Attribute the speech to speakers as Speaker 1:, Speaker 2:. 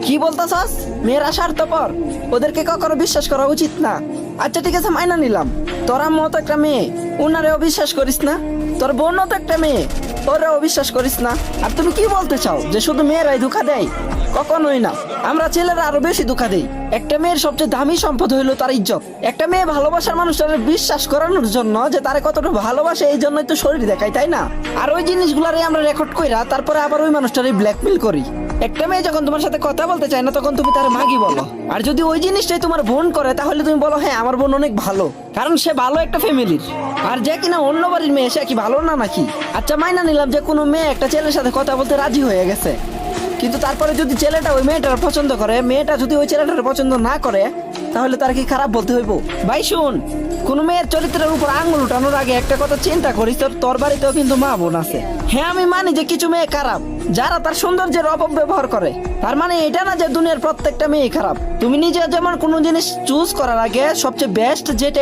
Speaker 1: কি বলতেছস? মেয়েরা স্বার্থপর, ওদেরকে কখনো বিশ্বাস করা উচিত না। আচ্ছা ঠিক আছে, মাইনা নিলাম তোর আম্মু তো একটা মেয়ে, উনারেও বিশ্বাস করিস না। তোর বোনও তো একটা মেয়ে, ওরেও বিশ্বাস করিস না। আর তুমি কি বলতে চাও যে শুধু মেয়েরাই ধোঁকা দেয়? কখনোই না, আমরা ছেলেরা আরো বেশি ধোঁকা দেই। একটা মেয়ের সবচেয়ে দামি সম্পদ হইলো তার ইজ্জত। একটা মেয়ে ভালোবাসার মানুষটাকে বিশ্বাস করানোর জন্য যে তারে কতটা ভালোবাসে, এই জন্যই তো শরীর দেখায়, তাই না? আর ওই জিনিসগুলারে আমরা রেকর্ড কইরা তারপরে আবার ওই মানুষটারে ব্ল্যাকমেল করি। একটা মেয়ে যখন তোমার সাথে কথা বলতে চায় না, তখন তুমি তার মাগি বলো। আর যদি ওই জিনিসটাই তোমার বোন করে, তাহলে তুমি বলো হ্যাঁ আমার বোন অনেক ভালো, কারণ সে ভালো একটা ফ্যামিলির। আর যে কিনা অন্য বাড়ির মেয়ে, সে কি ভালো না নাকি? আচ্ছা মাইনা নিলাম যে কোনো মেয়ে একটা ছেলের সাথে কথা বলতে রাজি হয়ে গেছে, কিন্তু তারপরে যদি ছেলেটা ওই মেয়েটার পছন্দ করে, মেয়েটা যদি ওই ছেলেটার পছন্দ না করে, তাহলে তার কি খারাপ বলতে হইব? ভাই শুন, কোন মেয়ের চরিত্রের উপর আঙুল উঠানোর আগে একটা কথা চিন্তা করিস, তোর বাড়িতেও কিন্তু মা বোন আছে। হ্যাঁ আমি মানি যে কিছু মেয়ে খারাপ, যারা তার সৌন্দর্যের অপব্যবহার করে। তার মানে এটা না যে দুনিয়ার প্রত্যেকটা মেয়ে খারাপ। তুমি নিজে যেমন কোনো জিনিস চুজ করার আগে সবচেয়ে বেস্ট যেটা